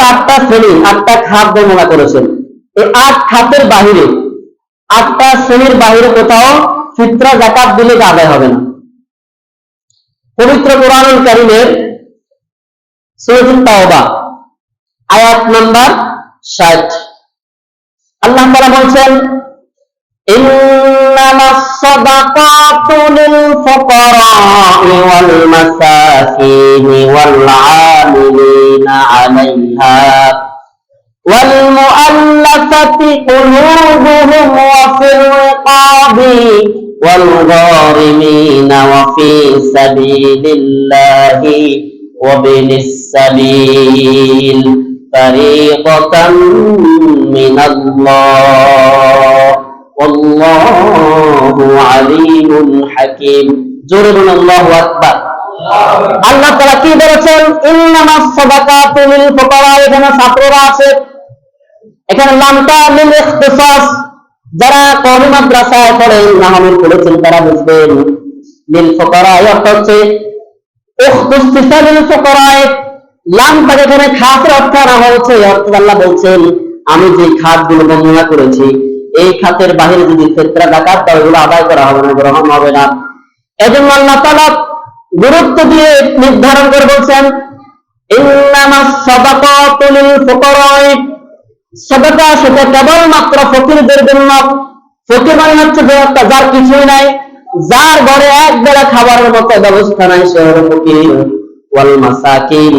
আটটা শ্রেণী, আটটা খাত বর্ণনা করেছেন। এই 8 খাতের বাহিরে, 8টা শ্রেণীর বাহিরে কোথাও ফিতরা যাকাত দিলে আদায় হবে না। পবিত্র কোরআনুল কারীমের সূরা তাওবা আয়াত নাম্বার 60 আল্লাহ তাআলা বলছেন, ইন্নামাস সাদাকাতু লিল ফুকারা'i ওয়াল মাসাকিনি ওয়াল আমিলিনা আলাইহা ওয়াল মুআল্লাফাতি কুলুবুহুম ওয়া ফির রিকাবি ওয়াল গারিমিনা ওয়া ফি সাবিলিল্লাহি ওয়া বিনিস সাবিল ফারিকাতাম মিনাল্লাহ আল্লাহু আলিমুন হাকীম। জোরে বলুন আল্লাহু আকবার। আল্লাহ তাআলা কি বলেছেন? ইন্নামাস সাদাকাতু লিল ফুকারা। এখানে ছাত্ররা আছে, এখানে লামটা লিল ইখতিসাস। যারা কওমি মাদ্রাসায় পড়েন, নাহমুল পড়েছেন, তারা বুঝবেন লিল ফুকারা অর্থ হচ্ছে ইখতিসাস লিল ফুকারা। লামটা এখানে খাতের অর্থ না হচ্ছে, অর্থ আল্লাহ বলছেন আমি যে খাতগুলো বর্ণনা করেছি এই খাতের বাহিরে যদি ফিতরা যাকাত দাও এগুলো আদায় করা হবে না, গ্রহণ হবে না। এজন্য আল্লাহ তাআলা গুরুত্ব দিয়ে নির্ধারণ করে বলছেন ইন্নামাস সাদাকাতু লিল ফুকারা। সাদাকা সেটা কেবলমাত্র ফকিরদের জন্য। ফকির মানে হচ্ছে যার কিছুই নাই, যার ঘরে এক বেলা খাবারের মতো ব্যবস্থা নাই, সে হলো ফকির। ওয়াল মাসাকিন,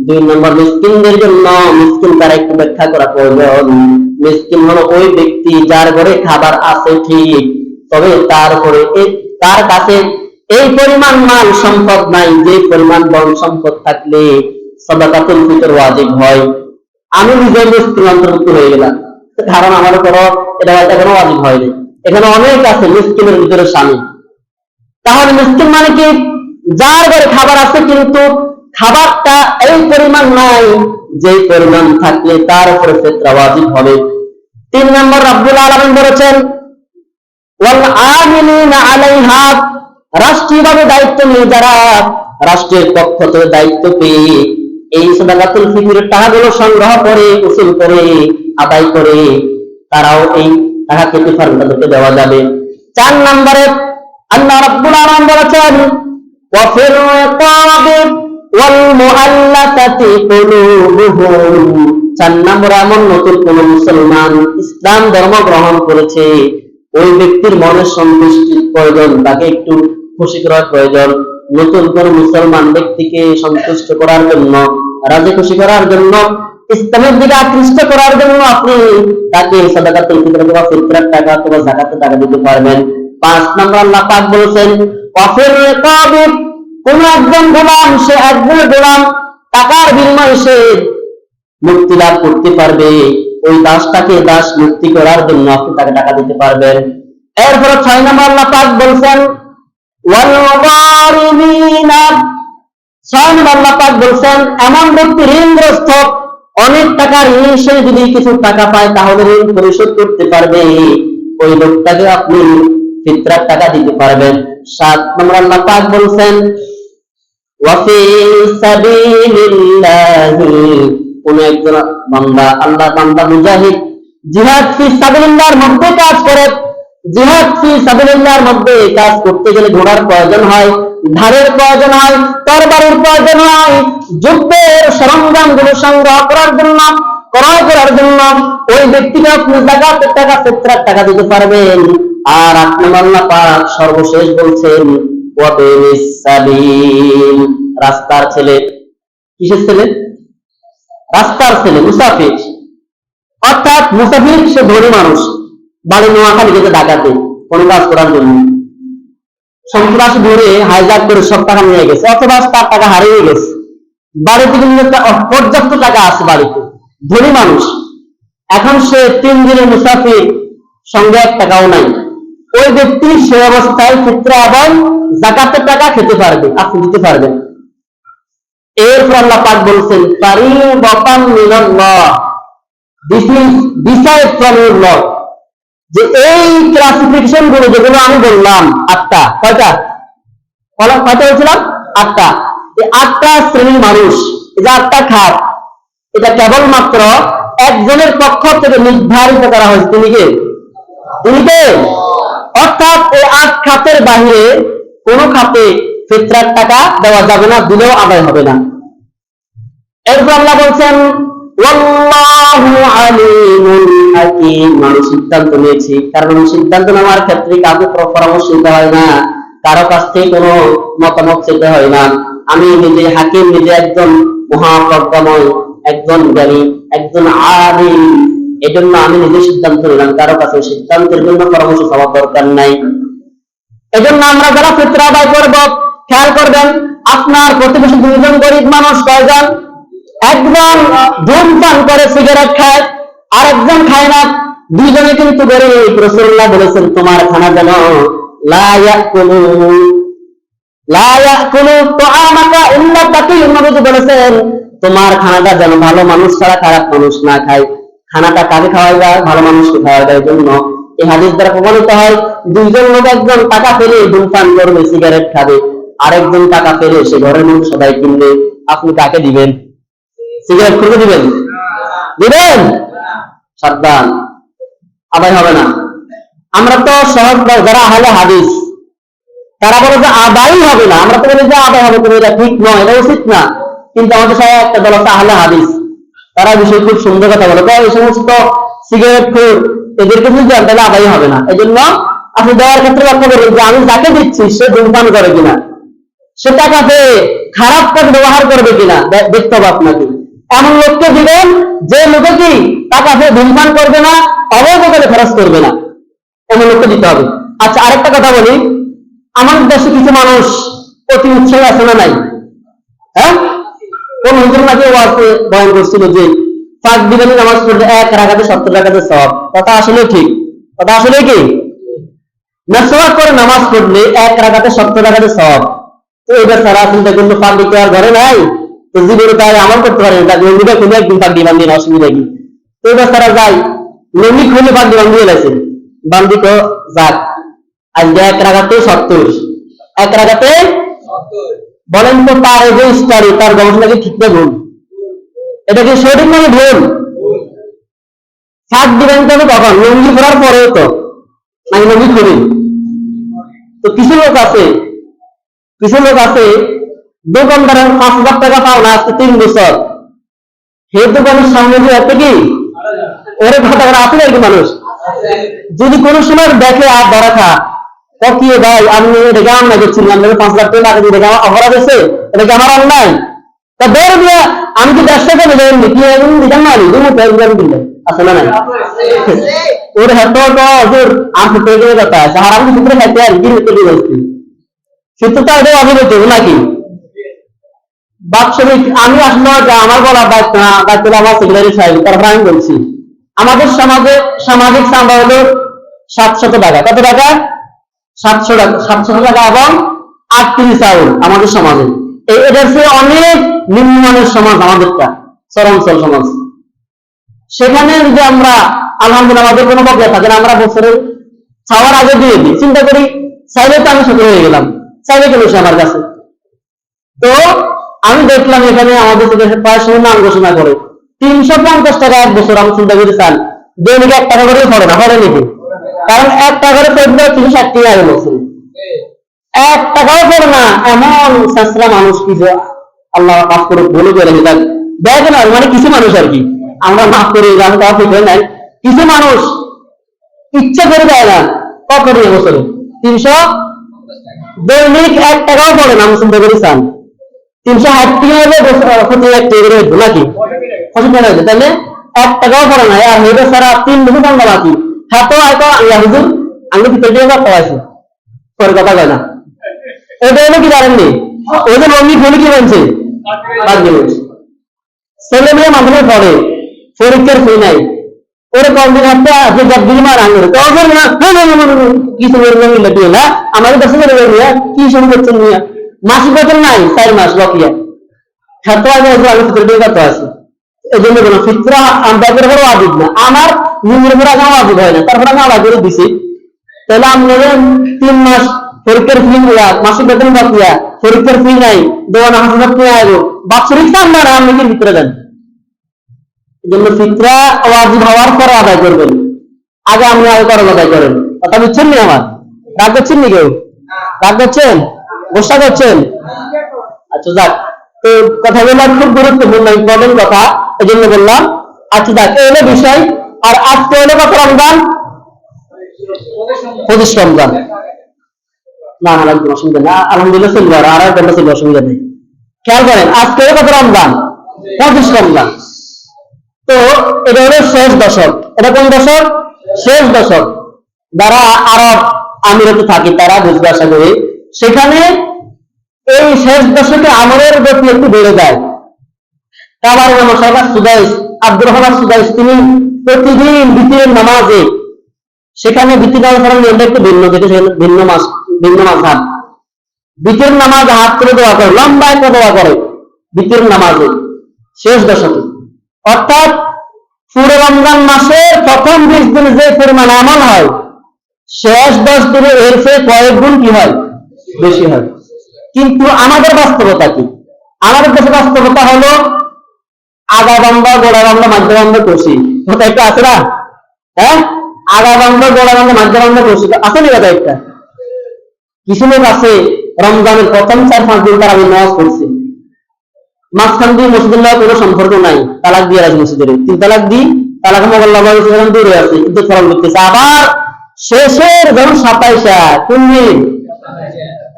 2 নম্বর মিসকিনদের জন্য। মিসকিন তারা একটু ব্যাখ্যা করা প্রয়োজন। মিসকিন হলো ওই ব্যক্তি যার ঘরে খাবার আছে ঠিক, তবে তার কাছে এই পরিমাণ মাল সম্পদ নাই যে পরিমাণ ধন সম্পদ থাকলে সাদাকাতুল ফিতর ওয়াজিব হয়। আমি নিজে মিসকিন অন্তর্ভুক্ত হয়ে গেলাম, কারণ আমার উপর এটা এখনো ওয়াজিব হয়নি। এখানে অনেক আছে মিসকিনের ভিতরে শামিল। তাহলে মিসকিন মানে কি? যার ঘরে খাবার আছে কিন্তু খাবারটা এই পরিমাণ নাই যে পরিমাণ থাকলে তার উপরে ফিতরা ওয়াজিব হবে। 3 নম্বর রব্বুল আলামিন বলেছেন ওয়াল আমিলিনা আলাইহা। রাষ্ট্রীয়ভাবে দায়িত্ব নিয়ে যারা রাষ্ট্রের পক্ষ থেকে দায়িত্ব পেয়ে এই সাদাকাতুল ফিতরের টাকাগুলো সংগ্রহ করে, উসুল করে, আদায় করে, তারাও এই টাকা খেতে পারবে, তাদেরকে দেওয়া যাবে। 4 নম্বরে আল্লাহ রাব্বুল আলামিন বলেছেন ওয়া ফির রিকাবি ওয়াল মুআল্লাফাতি কুলুবুহুম। 4 নম্বরে এমন নতুন কোন মুসলমান ইসলাম ধর্ম গ্রহণ করেছে, ওই ব্যক্তির মনের সন্তুষ্টির প্রয়োজন, তাকে একটু খুশি করার প্রয়োজন। নতুন কোন মুসলমান ব্যক্তিকে সন্তুষ্ট করার জন্য, রাজি খুশি করার জন্য, ইসলামের দিকে আকৃষ্ট করার জন্য আপনি তাকে সাদাকাতুল ফিতর অথবা ফিতরার টাকা অথবা যাকাতের টাকা দিতে পারবেন। 5 নম্বর আল্লাহ পাক বলেছেন ওয়া ফির রিকাবি। কোন একজন গোলাম, সে একজন গোলাম টাকার বিনিময়ে সে মুক্তি লাভ করতে পারবে, ওই দাসটাকে দাস মুক্তি করার জন্য আপনি তাকে টাকা দিতে পারবেন। এরপর 6 নম্বর আল্লাহ পাক বলছেন ওয়াল গারিমিনা। 6 নম্বর আল্লাহ পাক বলছেন এমন ব্যক্তি ঋণগ্রস্ত, অনেক টাকার ঋণ, সে যদি কিছু টাকা পায় তাহলে ঋণ পরিশোধ করতে পারবে, ওই লোকটাকে আপনি ফিতরার টাকা দিতে পারবেন। 7 নম্বর আল্লাহ পাক বলছেন ওয়া ফি সাবিলিল্লাহি। কোন একজন বান্দা, আল্লাহ বান্দা মুজাহিদ, জিহাদ ফি সাবিলিল্লাহর মধ্যে কাজ করে। জিহাদ ফি সাবিলিল্লাহর মধ্যে কাজ করতে গেলে ঘোড়ার প্রয়োজন হয়, ধারের প্রয়োজন হয়, তরবারির প্রয়োজন হয়। যুদ্ধের সরঞ্জামগুলো সংগ্রহ করার জন্য, ক্রয় করার জন্য ওই ব্যক্তিকে আপনি যাকাতের টাকা, ফিতরার টাকা দিতে পারবেন। আর 8 নম্বর আল্লাহ পাক সর্বশেষ বলছেন ওয়া বিনিস সাবিল। রাস্তার ছেলে। কিসের ছেলে? রাস্তার ছেলে, মুসাফির। অর্থাৎ মুসাফির সে ধনী মানুষ, বাড়ি নোয়াখালী গেছে ডাকাতে কোন কাজ করার জন্য, সন্ত্রাস ধরে হাইজাক করে সব টাকা নিয়ে গেছে, অথবা তার টাকা হারিয়ে গেছে, বাড়িতে কিন্তু পর্যাপ্ত টাকা আছে বাড়িতে, ধনী মানুষ। এখন সে 3 দিনের মুসাফির, সঙ্গে 1 টাকাও নাই। ওই ব্যক্তি সে অবস্থায় ফিতরা এবং যাকাতের টাকা খেতে পারবে, আপনি দিতে পারবেন। এরপর আল্লাহ পাক বলছেন ফারিদাতাম মিনাল্লাহ। This is decide from your lord. যে এই ক্লাসিফিকেশন গুলো যেগুলো আমি বললাম 8টা, কয়টা বলছিলাম? 8টা। এই 8টা শ্রেণীর মানুষ, এই যে 8টা খাত, এটা কেবলমাত্র একজনের পক্ষ থেকে নির্ধারিত করা হয়েছে। তিনি কে? অর্থাৎ এই 8 খাতের বাহিরে কোন খাতে ফিতরার টাকা দেওয়া যাবে না, দিলেও আদায় হবে না। এরপর আল্লাহ বলছেন ওয়াল্লাহু আলিমুল হাকীম, আমি সিদ্ধান্ত নিয়েছি। কারণ সিদ্ধান্ত নেওয়ার ক্ষেত্রে কাউকে পরামর্শ নিতে হয় না, কারো কাছ থেকে কোনো মতামত চেতে হয় না। আমি নিজে হাকিম, নিজে একজন মহাপ্রজ্ঞাময়, একজন জ্ঞানী, একজন আলিম। এই জন্য আমি নিজে সিদ্ধান্ত নিলাম, কারো কাছে সিদ্ধান্তের জন্য পরামর্শ চাওয়ার দরকার নাই। এই জন্য আমরা যারা ফিতরা আদায় করব, খেয়াল করবেন আপনার প্রতিবেশী 2 জন গরিব মানুষ কয়জন? একজন ধূমপান করে, সিগারেট খায়, আর একজন খায় না। 2 জনে কিন্তু গরিব। রাসূলুল্লাহ বলেছেন তোমার খানা যেন লা ইয়াকুলু তুআমাকা ইল্লা তাকিয়ুন, নবী বলেছেন তোমার খানাটা যেন ভালো মানুষ ছাড়া খারাপ মানুষ না খায়। খানাটা কাকে খাওয়াই যায়? ভালো মানুষকে খাওয়াই যায়। জন্য এই হাদিস দ্বারা প্রমাণিত হয় 2 জন লোক, একজন টাকা পেলে ধূমপান করবে, সিগারেট খাবে, আরেকজন টাকা পেলে সে ঘরের মধ্যে সবাই কিনবে। আপনি কাকে দিবেন? সিগারেট খুলে দিবেন? সাবধান, আদায় হবে না। আমরা তো সহজ, যারা আহলে হাদিস তারা বলে যে আদায়ই হবে না। আমরা তো বলি যে আদায় হবে, তুমি এটা ঠিক নয়, এটা উচিত না। কিন্তু আমাদের সাথে একটা দল আছে আহলে হাদিস, তারা বিষয় খুব সুন্দর কথা বলে, এই সমস্ত সিগারেট খোর এদেরকে যদি দেন তাহলে আদায় হবে না। এই জন্য আপনি দেওয়ার ক্ষেত্রে লক্ষ্য করবেন যে আমি যাকে দিচ্ছি সে ধূমপান করে কিনা, সে টাকাতে খারাপ কাজ ব্যবহার করবে কিনা দেখতে হবে আপনাকে। এমন লোককে দিবেন যে লোকে কি টাকাতে ধূমপান করবে না, অবৈধ করে খরচ করবে না, এমন লোককে দিতে হবে। আচ্ছা, আরেকটা কথা বলি, আমাদের দেশে কিছু মানুষ অতি উৎসাহী আছে না নাই? হ্যাঁ, কোন হুজুর নাকি বয়ান করছিল যে 5 দিনের নামাজ পড়লে 1 রাকাতে 70 রাকাতের সওয়াব। কথা আসলে ঠিক? কথা আসলে কি? মেসওয়াক করে নামাজ পড়লে 1 রাকাতে 70 রাকাতের সওয়াব। তো এটা সারা চিন্তা করলে পাবলিক আর ঘরে নাই, তো জীবনে তাই আমল করতে পারে না। লঙ্গিটা খুলে একদিন পাগড়ি বান্ধিয়ে অসুবিধা কি? তো এটা সারা যায় লঙ্গি খুলে পাগড়ি বান্ধিয়ে গেছে, বান্ধি তো যাক আজকে 1 রাকাতে 70, 1 রাকাতে 70। বলেন তো তার এই যে স্টাডি, তার গবেষণা কি ঠিক না ভুল? এটা কি সঠিক মানে ভুল? 7 দিবেন তবে কখন? লঙ্গি পরার পরেও তো নাকি লঙ্গি খুলি? তো কিছু লোক আছে দোকানদারের 5,000 টাকা পাও না আজকে 3 বছর, সেই দোকানের সামনে যে এত কি ওরে কথা আছে নাকি মানুষ? যদি কোনো সময় দেখে আর ধরা খা কি ভাই আমি এটা আমার দেখছিলাম 5,00,000 টাকা দিয়ে দেখা অপরাধ আছে, এটা কি আমার অন্যায়? তা ধরে দিয়ে আমি কি 100 টাকা দেবেন কি দিতাম না? দিলে আছে না নাই? ওর হাতে তো আর পেয়ে কথা আছে, আর আমি ভিতরে খাইতে আর কি চলে যাচ্ছি, সেটা তো এটা অভিযোগ নাকি? বাৎসরিক আমি আসলে আমার বলা দায়িত্ব আমার সেক্রেটারি সাহেব, তারপর আমি বলছি আমাদের সমাজে সামাজিক চাঁদা হলো 700 টাকা। কত টাকা? 700 টাকা এবং 8 চাউল আমাদের সমাজে। এটার চেয়ে অনেক নিম্নমানের সমাজ আমাদেরটা, চরাঞ্চল সমাজ। সেখানে যদি আমরা আলহামদুলিল্লাহ আমাদের কোনো বকেয়া থাকে না, আমরা বছরে ছাওয়ার আগে দিয়ে দিই, চিন্তা করি চাইলে তো আমি সফল হয়ে গেলাম, চাইলে কেন সে আমার কাছে। তো আমি দেখলাম এখানে আমাদের প্রায় সময় নাম ঘোষণা করে 350 টাকা 1 বছর। আমি চিন্তা করি চাল দৈনিক 1 টাকা করে পড়ে না, পড়ে নাকি? কারণ 1 টাকা করে পড়বে 360 টাকা আগে বছর, 1 টাকাও পড়ে না। এমন শাস্ত্রা মানুষ কি যে আল্লাহ মাফ করে বলে গেলেন দেখেন। আর মানে কিছু মানুষ আর কি, আমরা মাফ করে আমি তা ঠিক হয় নাই, কিছু মানুষ ইচ্ছা করে দেয় না কত বছরে 300 দৈনিক 1 টাকাও পড়ে না। আমি চিন্তা করি চান 360 টাকা হলে নাকি 50 টাকা হয়েছে, তাহলে 1 টাকাও পড়ে না। আর এটা সারা 3 বছর বাংলা বাকি হাতে হয়তো হুজুর আমি ভিতর দিয়ে পাওয়াছি পরে কথা কয় না। এটা হলো কি জানেননি? ওই যে লঙ্গি খুলে কি বলছে ছেলে মেয়ে মাধ্যমে পড়ে, পরীক্ষার ফি নাই, ওরে কমদিন হাতে আপনি জব্দিন মার আঙুল কিছু না আমাদের কাছে কি শুরু করছেন নিয়ে মাসিক বেতন নাই 4 মাস বকিয়া ছাত্র আগে আমি ভিতর দিয়ে কত আছি। এই জন্য কোনো ফিতরা আদায় করে বড় আদিব না, আমার নিজের উপর আগে আদিব হয় না, তারপর আমি আলাদা করে দিছি। তাহলে আপনাদের 3 মাস পরীক্ষার ফি মাসিক বেতন বকিয়া, পরীক্ষার ফি নাই, 52,000 টাকা আগে বাৎসরিক চান না আমি কি ভিতরে দেন এই জন্য ফিতরা ওয়াজিব হওয়ার পরে আদায় করবেন, আগে আপনি আগে করেন আদায় করেন। কথা বুঝছেন নি? আমার রাগ করছেন নি? কেউ রাগ করছেন? গোসা করছেন? আচ্ছা যাক, তো কথা বললাম খুব গুরুত্বপূর্ণ ইম্পর্টেন্ট কথা, এই জন্য বললাম। আচ্ছা যাক, এই হলো বিষয়। আর আজকে হলো কত রমজান? 25 রমজান। না না একদম অসুবিধা না, আলহামদুলিল্লাহ চলবে, আর এক ঘন্টা চলবে, অসুবিধা নেই। খেয়াল করেন, আজকে কত রমজান? 25 রমজান। তো এটা হলো শেষ দশক। এটা কোন দশক? শেষ দশক। যারা আরব আমিরাতে থাকে তারা বুঝবে আশা করি। সেখানে এই শেষ দশকে আমলের গতি একটু বেড়ে যায়। কাবার মশাইখা সুদাইস, আব্দুর রহমান সুদাইস, তিনি প্রতিদিন বিতিরের নামাজে, সেখানে বিতির নামাজ নিয়মটা একটু ভিন্ন, যেটা ভিন্ন মাযহাব। বিতির নামাজ হাত তুলে দোয়া করে, লম্বা একটা দোয়া করে বিতির নামাজে শেষ দশকে। অর্থাৎ পুরো রমজান মাসের প্রথম 20 দিনে যে পরিমাণ আমল হয়, শেষ 10 দিনে এর চেয়ে কয়েক গুণ কি হয়? বেশি হয়। কিন্তু আমাদের বাস্তবতা কি? আমাদের দেশে বাস্তবতা হলো আগা বান্দা গোড়া বান্দা মাঝে বান্দা কষি, কথা একটা আছে না? হ্যাঁ, আগা বান্দা গোড়া বান্দা মাঝে বান্দা কষি আছে না? কথা একটা কিছু লোক আছে রমজানের প্রথম 4-5 দিন তারা নামাজ পড়ছে, মাঝখান দিয়ে মসজিদুল্লাহ কোনো সম্পর্ক নাই, তালাক দিয়ে রাজি মসজিদের 3 তালাক দিই, তালাক মোকাল্লা দূরে আছে, কিন্তু ফরম করতেছে। আবার শেষের যখন 27 কোন দিন,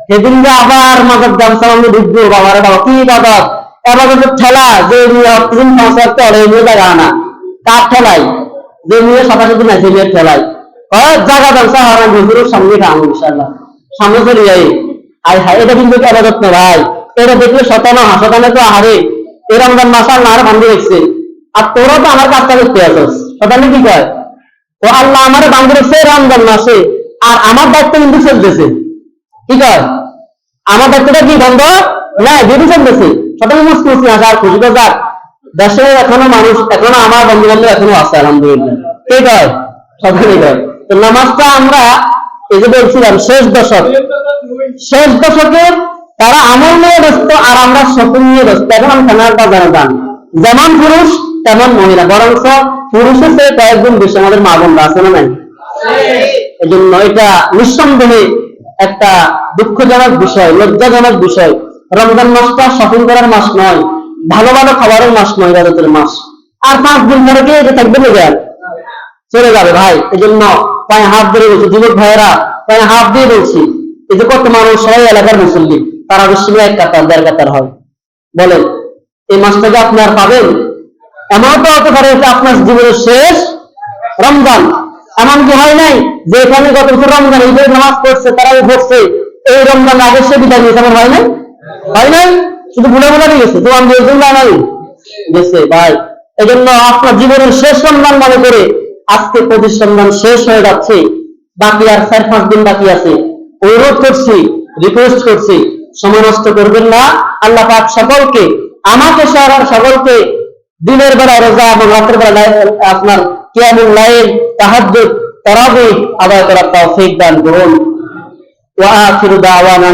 সেদিন যে আবার মাদক গামছা আমি ঢুকবো, বাবার কি বাদক এবার ঠেলা, যে অক্সিজেন সংসার চলে নিয়ে জায়গা আনা, কার ঠেলাই? যে নিয়ে 27 দিন আছে নিয়ে ঠেলাই জায়গা ব্যবসা হারান হুজুরের সামনে খাবো ইনশাআল্লাহ, সামনে চলে যাই। আর হ্যাঁ, এটা কিন্তু আবাদত না ভাই, এটা দেখলে শতানো হাসতানে তো আহারে এই রমজান মাস আর না বান্ধে রেখছে, আর তোরা তো আমার কাজটা করতে আসছ। শতানে কি কয়? ও আল্লাহ আমার বান্ধে রেখছে রমজান মাসে, আর আমার দায়িত্ব কিন্তু চলতেছে। কি কয়? আমার দায়িত্বটা কি বন্ধ না, যদি চলতেছে। শতানে মুসলিম আসে আর খুশি যাক, দেশে এখনো মানুষ, এখনো আমার বন্ধু বান্ধব এখনো আছে আলহামদুলিল্লাহ। কে কয়? শতানে কয়। তো নামাজটা আমরা এই যে বলছিলাম শেষ দশক, শেষ দশকের তারা আমল নিয়ে ব্যস্ত, আর আমরা শকুন নিয়ে ব্যস্ত। এখন আমি খেলাটা জানাতাম, যেমন পুরুষ তেমন মহিলা, বরং পুরুষের চেয়ে কয়েকজন বেশি আমাদের মা বোনরা আছে না নাই? এই জন্য এটা নিঃসন্দেহে একটা দুঃখজনক বিষয়, লজ্জাজনক বিষয়। রমজান মাসটা শপিং করার মাস নয়, ভালো ভালো খাবারের মাস নয়, ইবাদতের মাস। আর 5 দিন পরে কি এটা থাকবে না? চলে যাবে ভাই। এই জন্য পায়ে হাত ধরে বলছি, যুবক ভাইয়েরা পায়ে হাত দিয়ে বলছি, এই যে কত মানুষ সবাই এলাকার মুসল্লি, তারা বেশিরভাগ 1 কাতার 1.5 কাতার হয়, বলেন এই মাসটাকে আপনি আর পাবেন? এমন তো হতে পারে আপনার জীবনের শেষ রমজান। এমন কি হয় নাই যে এখানে গত বছর রমজান ঈদের নামাজ পড়ছে, তারা পড়ছে, এই রমজান আগে সে বিদায় নিয়েছে? আমার হয় নাই? হয় নাই? শুধু ভুলে ভুলে গেছে, তো আমি নাই গেছে ভাই। এই জন্য আপনার জীবনের শেষ রমজান মনে করে আজকে 25 রমজান শেষ হয়ে যাচ্ছে, বাকি আর 4-5 দিন বাকি আছে। অনুরোধ করছি, রিকোয়েস্ট করছি, সময় নষ্ট করবেন না। আল্লাহ পাক সকলকে, আমাকে সকলকে দিনের বেলা রোজা এবং রাতের বেলা আপনার কিয়ামুল লাইল, তাহাজ্জুদ, তারাবিহ আদায় করার তৌফিক দান করুন। ওয়া আখিরু দাওয়ানা